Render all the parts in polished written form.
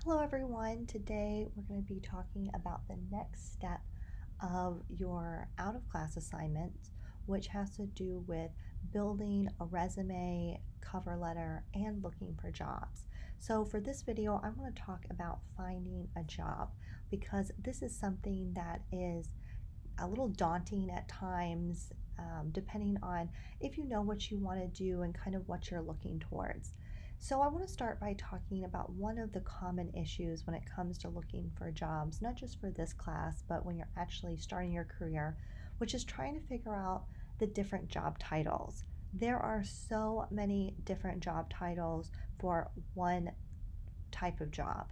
Hello everyone. Today we're going to be talking about the next step of your out of class assignments, which has to do with building a resume, cover letter, and looking for jobs. So for this video, I want to talk about finding a job because this is something that is a little daunting at times, depending on if you know what you want to do and kind of what you're looking towards. So, I want to start by talking about one of the common issues when it comes to looking for jobs, not just for this class, but when you're actually starting your career, which is trying to figure out the different job titles. There are so many different job titles for one type of job.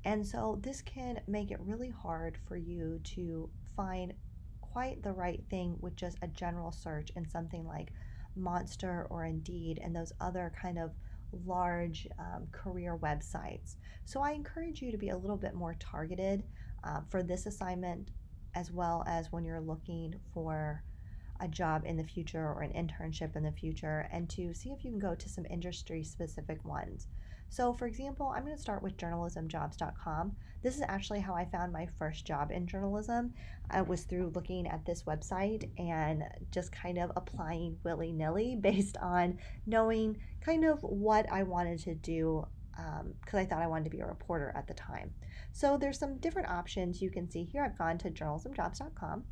And so this can make it really hard for you to find quite the right thing with just a general search in something like Monster or Indeed and those other kind of large career websites. So I encourage you to be a little bit more targeted for this assignment as well as when you're looking for a job in the future or an internship in the future and to see if you can go to some industry specific ones. So, for example, I'm going to start with journalismjobs.com. This is actually how I found my first job in journalism. I was through looking at this website and just kind of applying willy nilly based on knowing kind of what I wanted to do because I thought I wanted to be a reporter at the time. So, there's some different options you can see here. I've gone to journalismjobs.com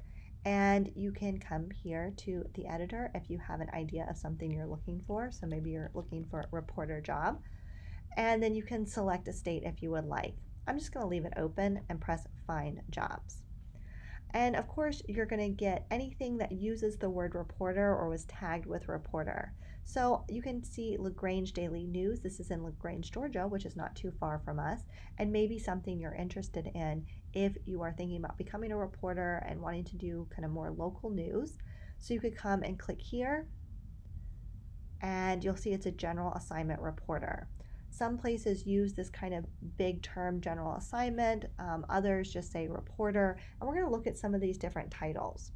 and you can come here to the editor if you have an idea of something you're looking for. So maybe you're looking for a reporter job. And then you can select a state if you would like. I'm just going to leave it open and press Find Jobs. And of course, you're going to get anything that uses the word reporter or was tagged with reporter. So you can see LaGrange Daily News. This is in LaGrange, Georgia, which is not too far from us, and maybe something you're interested in if you are thinking about becoming a reporter and wanting to do kind of more local news. So you could come and click here, and you'll see it's a general assignment reporter. Some places use this kind of big term general assignment, others just say reporter, and we're going to look at some of these different titles.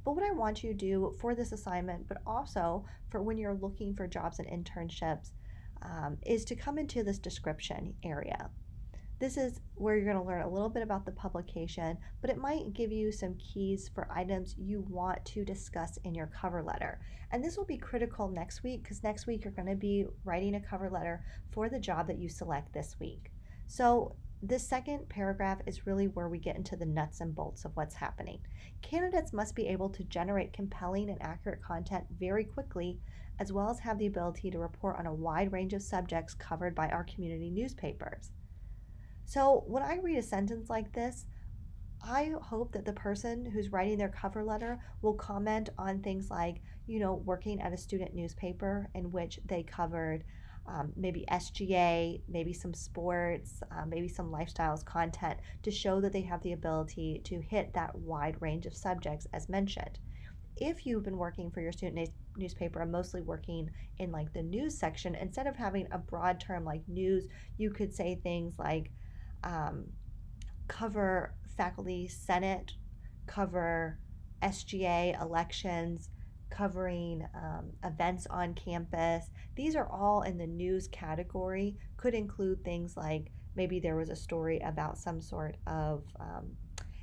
But what I want you to do for this assignment, but also for when you're looking for jobs and internships, is to come into this description area. This is where you're going to learn a little bit about the publication, but it might give you some keys for items you want to discuss in your cover letter. And this will be critical next week because next week you're going to be writing a cover letter for the job that you select this week. So this second paragraph is really where we get into the nuts and bolts of what's happening. Candidates must be able to generate compelling and accurate content very quickly, as well as have the ability to report on a wide range of subjects covered by our community newspapers. So when I read a sentence like this, I hope that the person who's writing their cover letter will comment on things like, working at a student newspaper in which they covered maybe SGA, maybe some sports, maybe some lifestyles content to show that they have the ability to hit that wide range of subjects as mentioned. If you've been working for your student newspaper and mostly working in like the news section, instead of having a broad term like news, you could say things like um, cover faculty senate, cover SGA elections, covering events on campus. These are all in the news category, could include things like maybe there was a story about some sort of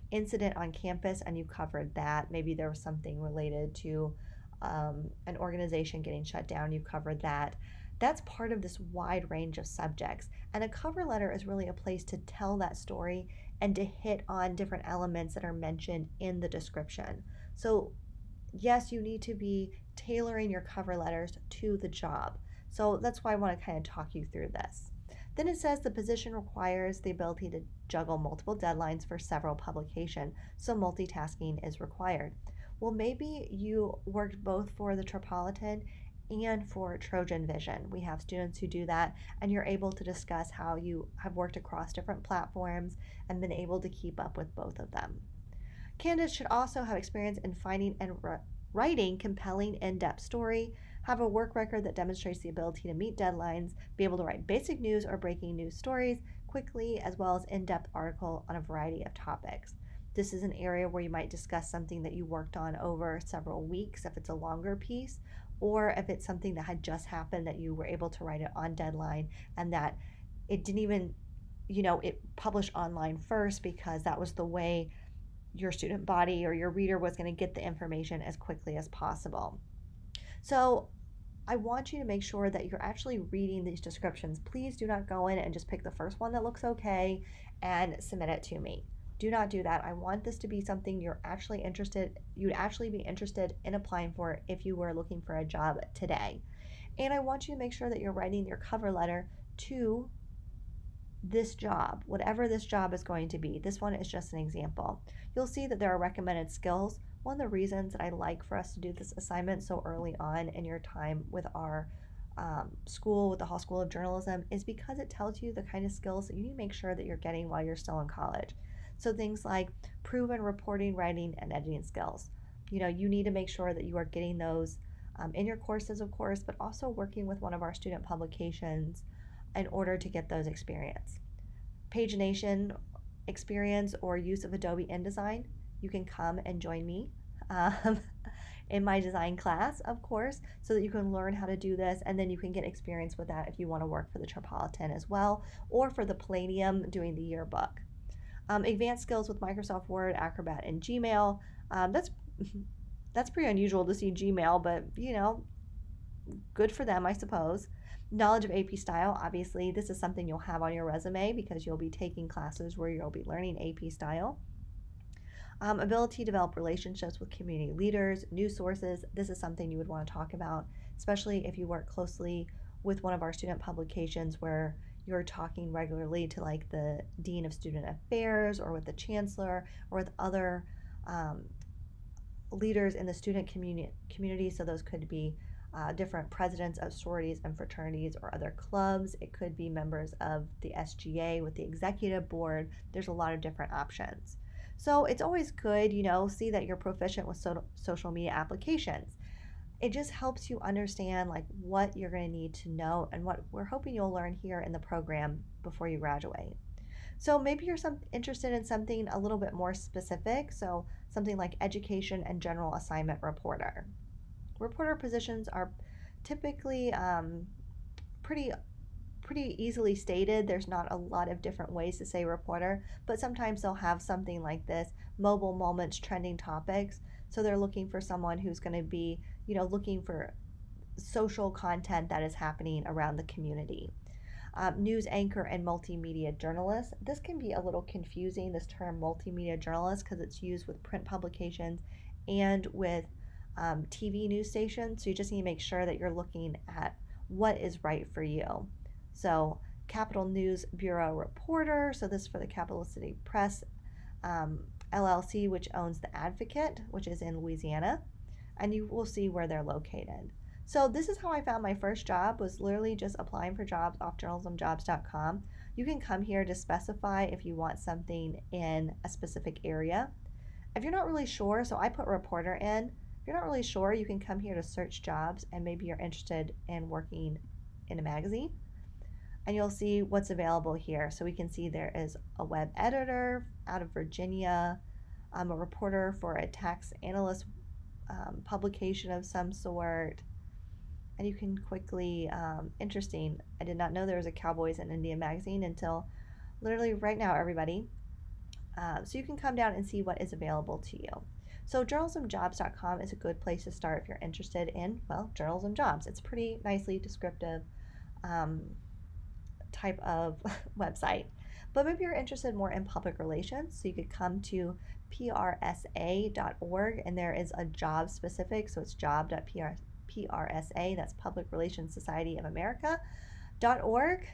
incident on campus and you covered that. Maybe there was something related to an organization getting shut down, you covered that. That's part of this wide range of subjects. And a cover letter is really a place to tell that story and to hit on different elements that are mentioned in the description. So, yes, you need to be tailoring your cover letters to the job. So, that's why I want to kind of talk you through this. Then it says the position requires the ability to juggle multiple deadlines for several publications, so multitasking is required. Well, maybe you worked both for the Tripolitan and for Trojan Vision. We have students who do that, and you're able to discuss how you have worked across different platforms and been able to keep up with both of them. Candidates should also have experience in finding and writing compelling, in depth story, have a work record that demonstrates the ability to meet deadlines, be able to write basic news or breaking news stories quickly, as well as in depth article on a variety of topics. This is an area where you might discuss something that you worked on over several weeks if it's a longer piece, or if it's something that had just happened that you were able to write it on deadline and that it didn't even it published online first because that was the way your student body or your reader was going to get the information as quickly as possible. So I want you to make sure that you're actually reading these descriptions. Please do not go in and just pick the first one that looks okay and submit it to me. Do not do that. I want this to be something you'd actually be interested in applying for if you were looking for a job today. And I want you to make sure that you're writing your cover letter to this job, whatever this job is going to be. This one is just an example. You'll see that there are recommended skills. One of the reasons that I like for us to do this assignment so early on in your time with our school, with the Hall School of Journalism, is because it tells you the kind of skills that you need to make sure that you're getting while you're still in college. So things like proven reporting, writing, and editing skills. You need to make sure that you are getting those in your courses, of course, but also working with one of our student publications in order to get those experience. Pagination experience or use of Adobe InDesign, you can come and join me um, in my design class, of course, so that you can learn how to do this, and then you can get experience with that if you want to work for the Tripolitan as well, or for the Palladium doing the yearbook. Advanced skills with Microsoft Word, Acrobat, and Gmail. That's that's pretty unusual to see Gmail, but good for them, I suppose. Knowledge of AP style, obviously, this is something you'll have on your resume because you'll be taking classes where you'll be learning AP style. Ability to develop relationships with community leaders, news sources, this is something you would want to talk about, especially if you work closely with one of our student publications where you're talking regularly to like the Dean of Student Affairs or with the Chancellor or with other leaders in the student community. So those could be different presidents of sororities and fraternities or other clubs. It could be members of the SGA with the executive board. There's a lot of different options. So it's always good, see that you're proficient with social media applications. It just helps you understand like what you're going to need to know and what we're hoping you'll learn here in the program before you graduate. So maybe you're interested in something a little bit more specific. So something like education and general assignment reporter. Reporter positions are typically pretty easily stated. There's not a lot of different ways to say reporter, but sometimes they'll have something like this: mobile moments, trending topics. So they're looking for someone who's going to be, looking for social content that is happening around the community. News anchor and multimedia journalist. This can be a little confusing, this term multimedia journalist, because it's used with print publications and with TV news stations. So you just need to make sure that you're looking at what is right for you. So Capital News Bureau reporter. So this is for the Capital City Press LLC, which owns the Advocate, which is in Louisiana. And you will see where they're located. So this is how I found my first job, was literally just applying for jobs off journalismjobs.com. You can come here to specify if you want something in a specific area. If you're not really sure, so I put reporter in. If you're not really sure, you can come here to search jobs, and maybe you're interested in working in a magazine. And you'll see what's available here. So we can see there is a web editor out of Virginia, a reporter for a tax analyst publication of some sort. And you can quickly, interesting, I did not know there was a Cowboys and Indian magazine until literally right now, everybody. So you can come down and see what is available to you. So journalismjobs.com is a good place to start if you're interested in, journalism jobs. It's pretty nicely descriptive type of website. But maybe you're interested more in public relations, so you could come to prsa.org, and there is a job specific, so it's job.prsa, that's Public Relations Society of America.org.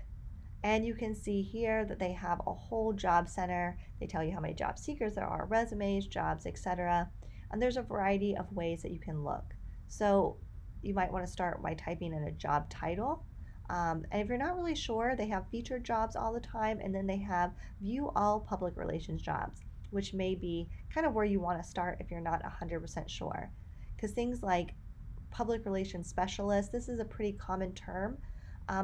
And you can see here that they have a whole job center. They tell you how many job seekers there are, resumes, jobs, etc. And there's a variety of ways that you can look. So you might want to start by typing in a job title. And if you're not really sure, they have featured jobs all the time, and then they have view all public relations jobs, which may be kind of where you want to start if you're not 100% sure. Because things like public relations specialist, this is a pretty common term,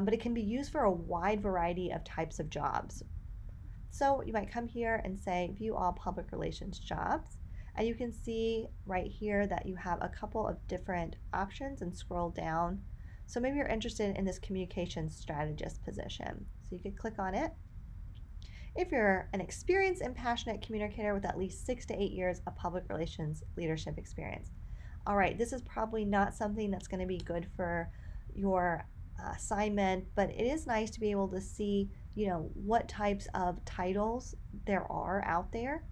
but it can be used for a wide variety of types of jobs. So you might come here and say view all public relations jobs, and you can see right here that you have a couple of different options, and scroll down. So maybe you're interested in this communications strategist position. So you could click on it, if you're an experienced and passionate communicator with at least 6 to 8 years of public relations leadership experience. All right, this is probably not something that's going to be good for your assignment, but it is nice to be able to see, what types of titles there are out there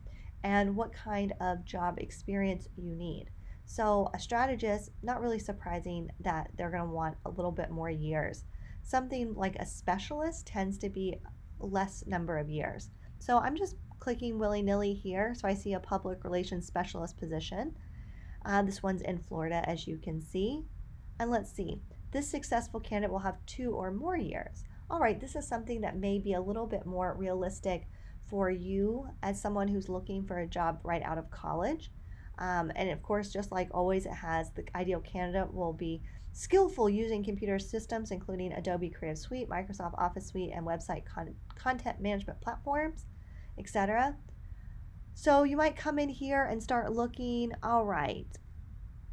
and what kind of job experience you need. So, a strategist, not really surprising that they're going to want a little bit more years. Something like a specialist tends to be less number of years. So, I'm just clicking willy nilly here. So, I see a public relations specialist position. This one's in Florida, as you can see. And let's see, this successful candidate will have 2 or more years. All right, this is something that may be a little bit more realistic for you as someone who's looking for a job right out of college. And of course, just like always, it has the ideal candidate will be skillful using computer systems, including Adobe Creative Suite, Microsoft Office Suite, and website content management platforms, etc. So you might come in here and start looking, all right,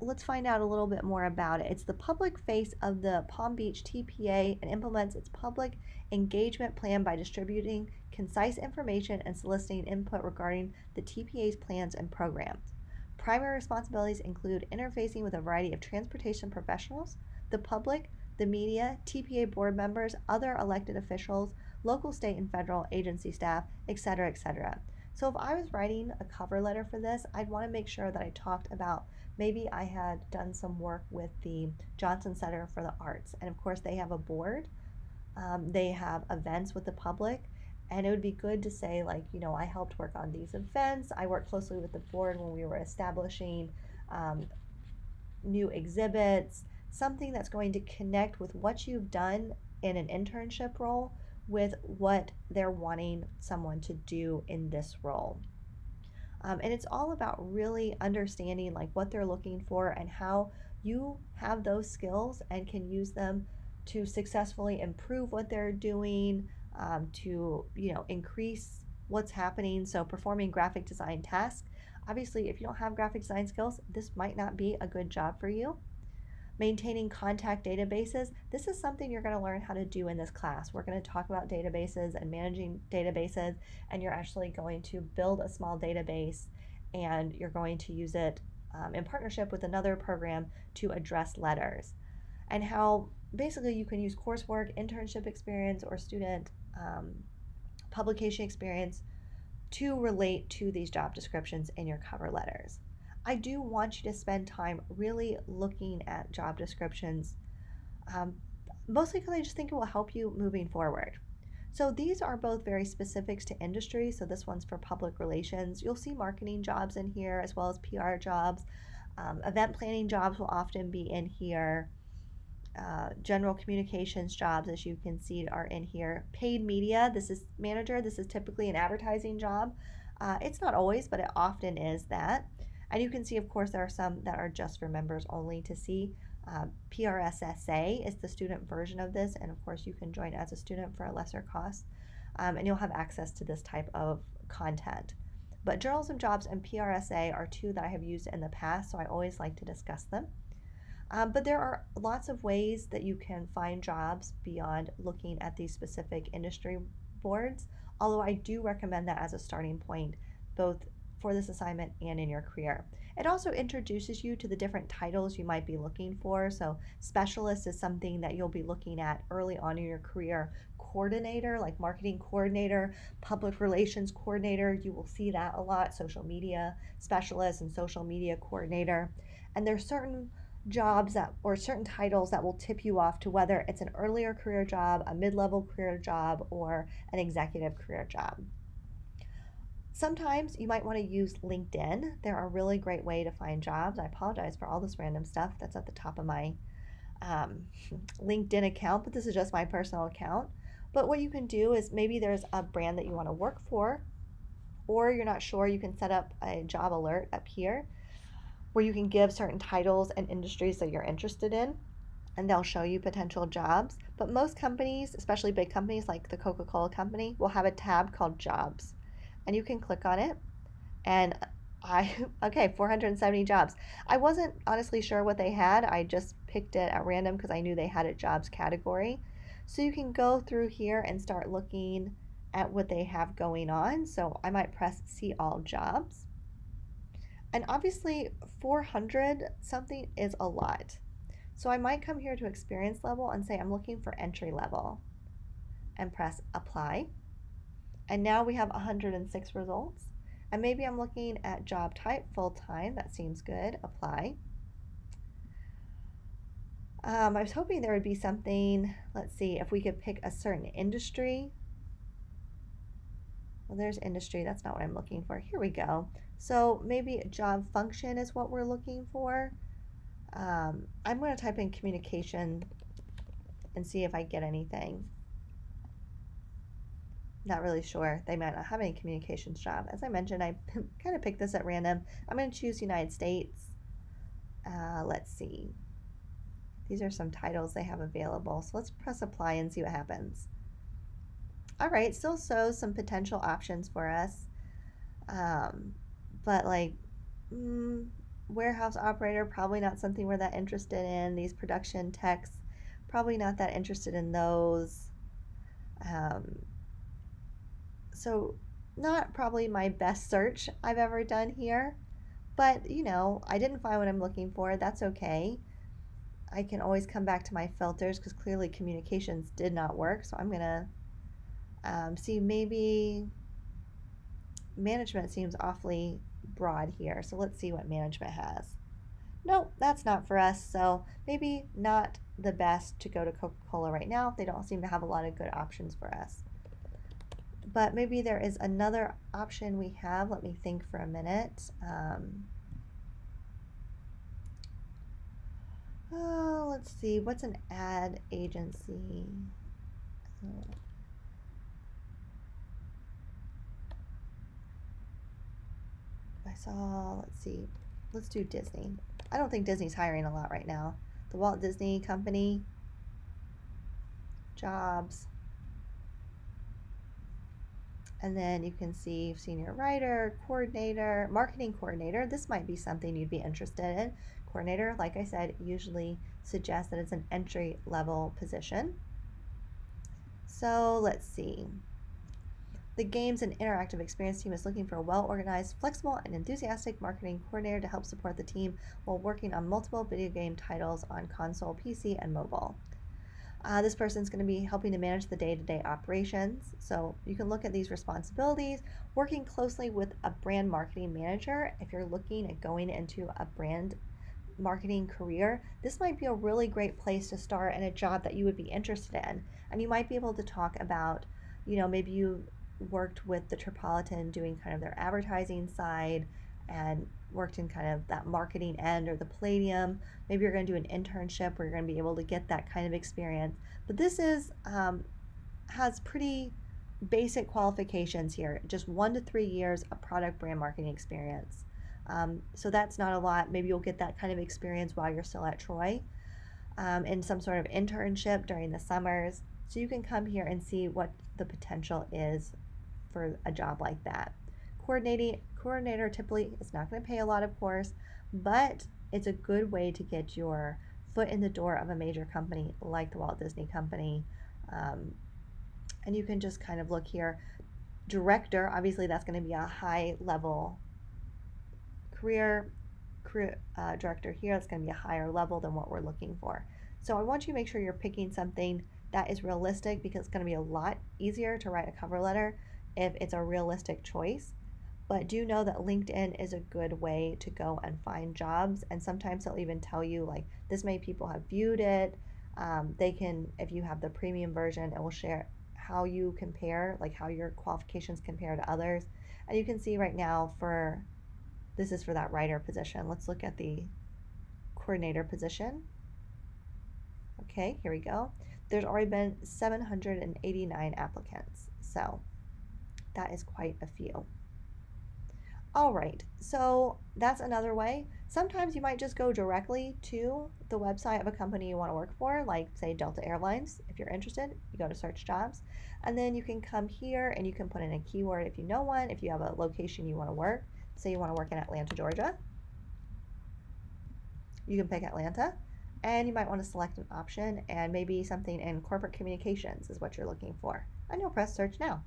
let's find out a little bit more about it. It's the public face of the Palm Beach TPA and implements its public engagement plan by distributing concise information and soliciting input regarding the TPA's plans and programs. Primary responsibilities include interfacing with a variety of transportation professionals, the public, the media, TPA board members, other elected officials, local, state, and federal agency staff, etc., etc. So if I was writing a cover letter for this, I'd want to make sure that I talked about maybe I had done some work with the Johnson Center for the Arts. And of course, they have a board, they have events with the public. And it would be good to say, like, I helped work on these events. I worked closely with the board when we were establishing new exhibits, something that's going to connect with what you've done in an internship role with what they're wanting someone to do in this role. And it's all about really understanding like what they're looking for and how you have those skills and can use them to successfully improve what they're doing, to increase what's happening. So performing graphic design tasks. Obviously, if you don't have graphic design skills, this might not be a good job for you. Maintaining contact databases. This is something you're going to learn how to do in this class. We're going to talk about databases and managing databases, and you're actually going to build a small database and you're going to use it in partnership with another program to address letters. And how basically you can use coursework, internship experience, or student publication experience to relate to these job descriptions in your cover letters. I do want you to spend time really looking at job descriptions, mostly because I just think it will help you moving forward. So these are both very specifics to industry. So this one's for public relations. You'll see marketing jobs in here as well as PR jobs. Event planning jobs will often be in here. General communications jobs, as you can see, are in here. Paid media, this is manager. This is typically an advertising job. It's not always, but it often is that. And you can see, of course, there are some that are just for members only to see. PRSSA is the student version of this, and of course, you can join as a student for a lesser cost, and you'll have access to this type of content. But journalism jobs and PRSA are two that I have used in the past, so I always like to discuss them. But there are lots of ways that you can find jobs beyond looking at these specific industry boards, although I do recommend that as a starting point, both for this assignment and in your career. It also introduces you to the different titles you might be looking for. So specialist is something that you'll be looking at early on in your career. Coordinator, like marketing coordinator, public relations coordinator, you will see that a lot. Social media specialist and social media coordinator. And there's certain jobs that or certain titles that will tip you off to whether it's an earlier career job, a mid-level career job, or an executive career job. Sometimes you might want to use LinkedIn. They're a really great way to find jobs. I apologize for all this random stuff that's at the top of my LinkedIn account, but this is just my personal account. But what you can do is maybe there's a brand that you want to work for, or you're not sure, you can set up a job alert up here where you can give certain titles and industries that you're interested in, and they'll show you potential jobs. But most companies, especially big companies like the Coca-Cola company, will have a tab called Jobs. And you can click on it, and okay, 470 jobs. I wasn't honestly sure what they had. I just picked it at random because I knew they had a jobs category. So you can go through here and start looking at what they have going on. So I might press see all jobs. And obviously 400 something is a lot. So I might come here to experience level and say I'm looking for entry level and press apply. And now we have 106 results. And maybe I'm looking at job type full-time. That seems good. Apply. I was hoping there would be something, let's see, if we could pick a certain industry. Well, there's industry. That's not what I'm looking for. Here we go. So maybe job function is what we're looking for. I'm going to type in communication and see if I get anything. Not really sure. They might not have any communications job. As I mentioned, I kind of picked this at random. I'm going to choose United States. Let's see. These are some titles they have available. So let's press apply and see what happens. All right, still shows some potential options for us. But like warehouse operator, probably not something we're that interested in. These production techs, probably not that interested in those. So not probably my best search I've ever done here. But, you know, I didn't find what I'm looking for. That's okay. I can always come back to my filters because clearly communications did not work. So I'm going to see maybe management seems awfully broad here. So let's see what management has. Nope, that's not for us. So maybe not the best to go to Coca-Cola right now. They don't seem to have a lot of good options for us. But maybe there is another option we have. Let me think for a minute. Let's see. What's an ad agency? I saw, let's see. Let's do Disney. I don't think Disney's hiring a lot right now. The Walt Disney Company. Jobs. And then you can see senior writer, coordinator, marketing coordinator. This might be something you'd be interested in. Coordinator, like I said, usually suggests that it's an entry level position. So let's see. The Games and Interactive Experience team is looking for a well-organized, flexible, and enthusiastic marketing coordinator to help support the team while working on multiple video game titles on console, PC, and mobile. This person's going to be helping to manage the day-to-day operations. So you can look at these responsibilities, working closely with a brand marketing manager. If you're looking at going into a brand marketing career, this might be a really great place to start in a job that you would be interested in. And you might be able to talk about, you know, maybe you worked with the Tripolitan doing kind of their advertising side and worked in kind of that marketing end, or the Palladium. Maybe you're going to do an internship where you're going to be able to get that kind of experience. But this is has pretty basic qualifications here, just 1 to 3 years of product brand marketing experience. So that's not a lot. Maybe you'll get that kind of experience while you're still at Troy, in some sort of internship during the summers. So you can come here and see what the potential is for a job like that. Coordinator typically is not going to pay a lot, of course, but it's a good way to get your foot in the door of a major company like the Walt Disney Company. And you can just kind of look here. Director, obviously that's going to be a high level career director here. It's going to be a higher level than what we're looking for. So I want you to make sure you're picking something that is realistic, because it's going to be a lot easier to write a cover letter if it's a realistic choice. But do know that LinkedIn is a good way to go and find jobs, and sometimes they'll even tell you like this many people have viewed it. They can, if you have the premium version, it will share how you compare, like how your qualifications compare to others. And you can see right now for this is for that writer position. Let's look at the coordinator position. Okay, here we go. There's already been 789 applicants, so that is quite a few. All right, so that's another way. Sometimes you might just go directly to the website of a company you want to work for, like say Delta Airlines. If you're interested, you go to search jobs, and then you can come here and you can put in a keyword if you know one, if you have a location you want to work. Say you want to work in Atlanta, Georgia. You can pick Atlanta, and you might want to select an option, and maybe something in corporate communications is what you're looking for. And you'll press search now.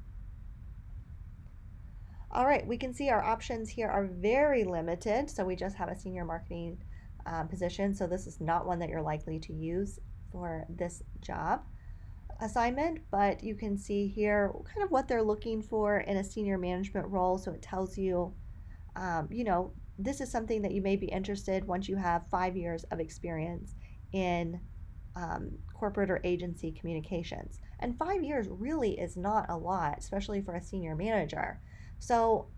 All right, we can see our options here are very limited. So we just have a senior marketing position. So this is not one that you're likely to use for this job assignment, but you can see here kind of what they're looking for in a senior management role. So it tells you, you know, this is something that you may be interested once you have 5 years of experience in corporate or agency communications. And 5 years really is not a lot, especially for a senior manager. So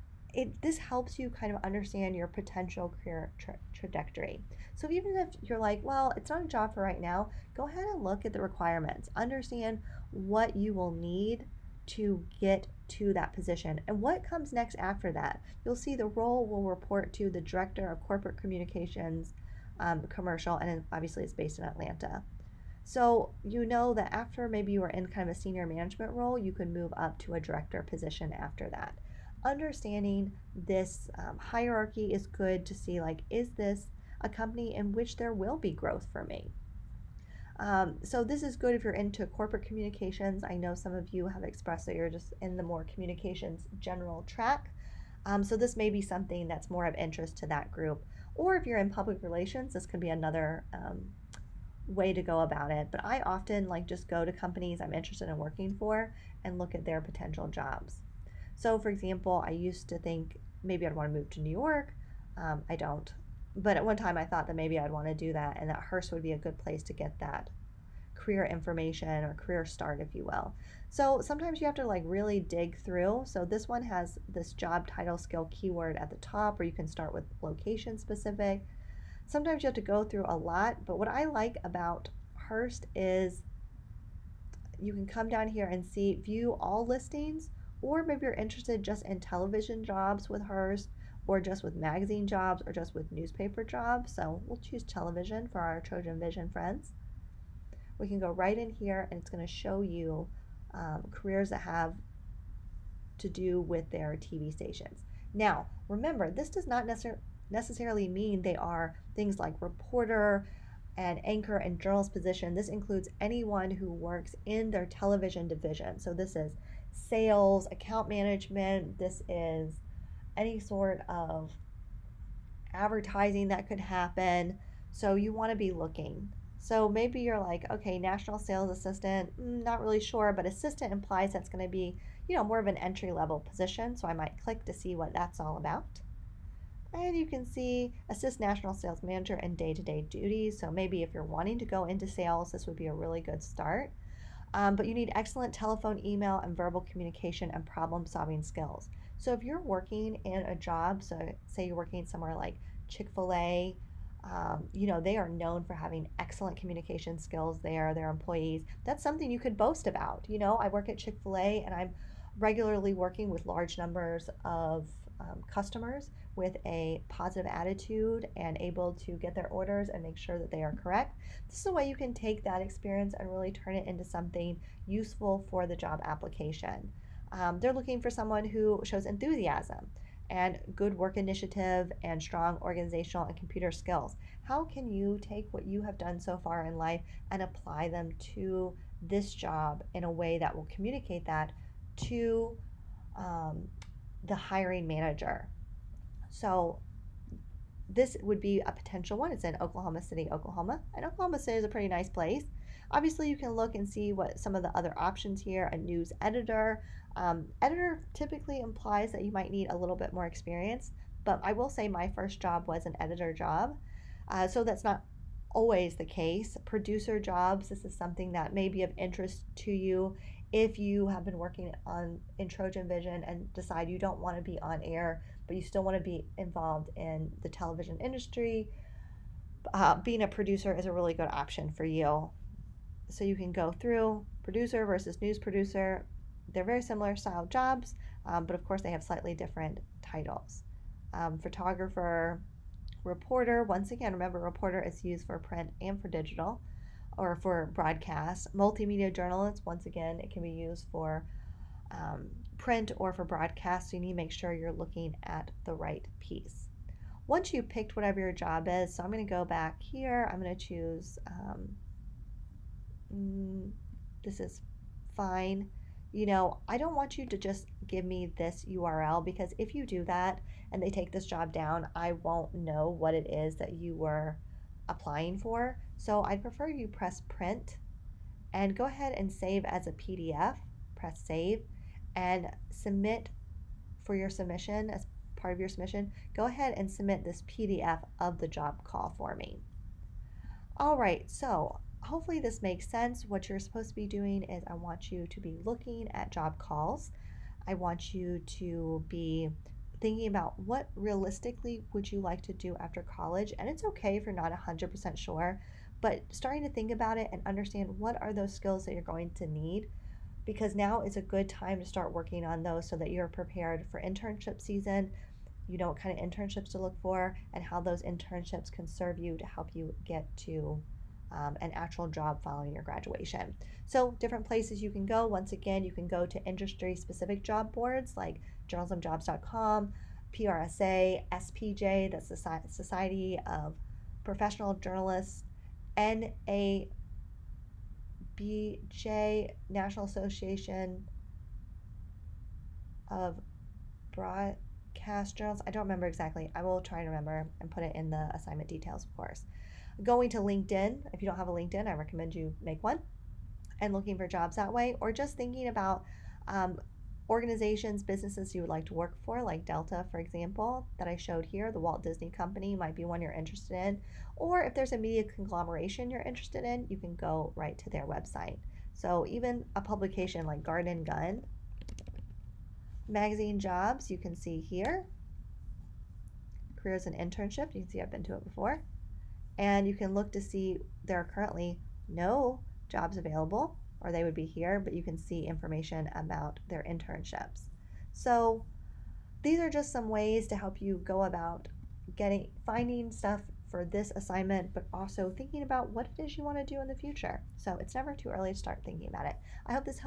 this helps you kind of understand your potential career trajectory. So even if you're like, well, it's not a job for right now, go ahead and look at the requirements. Understand what you will need to get to that position and what comes next after that. You'll see the role will report to the director of corporate communications, commercial, and obviously it's based in Atlanta. So you know that after maybe you are in kind of a senior management role, you can move up to a director position after that. Understanding this hierarchy is good to see, like, is this a company in which there will be growth for me? So this is good if you're into corporate communications. I know some of you have expressed that you're just in the more communications general track. So this may be something that's more of interest to that group. Or if you're in public relations, this could be another way to go about it. But I often like just go to companies I'm interested in working for and look at their potential jobs. So for example, I used to think maybe I'd want to move to New York. I don't. But at one time I thought that maybe I'd want to do that and that Hearst would be a good place to get that career information or career start, if you will. So sometimes you have to like really dig through. So this one has this job title skill keyword at the top, or you can start with location specific. Sometimes you have to go through a lot, but what I like about Hearst is you can come down here and see view all listings, or maybe you're interested just in television jobs with Hearst, or just with magazine jobs, or just with newspaper jobs. So we'll choose television for our Trojan Vision friends. We can go right in here and it's going to show you careers that have to do with their TV stations. Now, remember, this does not necessarily mean they are things like reporter and anchor and journalist position. This includes anyone who works in their television division. So this is sales, account management, this is any sort of advertising that could happen. So you want to be looking. So maybe you're like, okay, national sales assistant, not really sure, but assistant implies that's going to be, more of an entry level position. So I might click to see what that's all about. And you can see assist national sales manager in day-to-day duties. So maybe if you're wanting to go into sales, this would be a really good start. But you need excellent telephone, email, and verbal communication and problem solving skills. So if you're working in a job, so say you're working somewhere like Chick-fil-A, they are known for having excellent communication skills there, their employees. That's something you could boast about. I work at Chick-fil-A and I'm regularly working with large numbers of customers with a positive attitude and able to get their orders and make sure that they are correct. This is a way you can take that experience and really turn it into something useful for the job application. They're looking for someone who shows enthusiasm and good work initiative and strong organizational and computer skills. How can you take what you have done so far in life and apply them to this job in a way that will communicate that to the hiring manager? So this would be a potential one. It's in Oklahoma City, Oklahoma. And Oklahoma City is a pretty nice place. Obviously, you can look and see what some of the other options here. A news editor. Editor typically implies that you might need a little bit more experience, but I will say my first job was an editor job. So that's not always the case. Producer jobs, this is something that may be of interest to you if you have been working in Trojan Vision and decide you don't want to be on air, but you still want to be involved in the television industry. Being a producer is a really good option for you. So you can go through producer versus news producer. They're very similar style jobs, but of course they have slightly different titles. Photographer, reporter, once again, remember reporter is used for print and for digital or for broadcast. Multimedia journalist, once again, it can be used for print or for broadcast, so you need to make sure you're looking at the right piece. Once you've picked whatever your job is, so I'm going to go back here, I'm going to choose, this is fine. I don't want you to just give me this URL, because if you do that and they take this job down, I won't know what it is that you were applying for. So I'd prefer you press print and go ahead and save as a PDF. Press save and submit for your submission. As part of your submission, go ahead and submit this PDF of the job call for me. All right, so hopefully this makes sense. What you're supposed to be doing is I want you to be looking at job calls. I want you to be thinking about what realistically would you like to do after college. And it's okay if you're not 100% sure, but starting to think about it and understand what are those skills that you're going to need, because now is a good time to start working on those so that you're prepared for internship season. You know what kind of internships to look for and how those internships can serve you to help you get to an actual job following your graduation. So, different places you can go. Once again, you can go to industry specific job boards like journalismjobs.com, PRSA, SPJ, that's the Society of Professional Journalists, NABJ, National Association of Broadcast Journals. I don't remember exactly. I will try and remember and put it in the assignment details, of course. Going to LinkedIn. If you don't have a LinkedIn, I recommend you make one, and looking for jobs that way, or just thinking about organizations, businesses you would like to work for, like Delta, for example, that I showed here. The Walt Disney Company might be one you're interested in. Or if there's a media conglomeration you're interested in, you can go right to their website. So even a publication like Garden Gun, magazine jobs, you can see here. Careers and internship, you can see I've been to it before. And you can look to see there are currently no jobs available, or they would be here, but you can see information about their internships. So these are just some ways to help you go about finding stuff for this assignment, but also thinking about what it is you want to do in the future. So it's never too early to start thinking about it. I hope this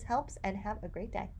helps and have a great day.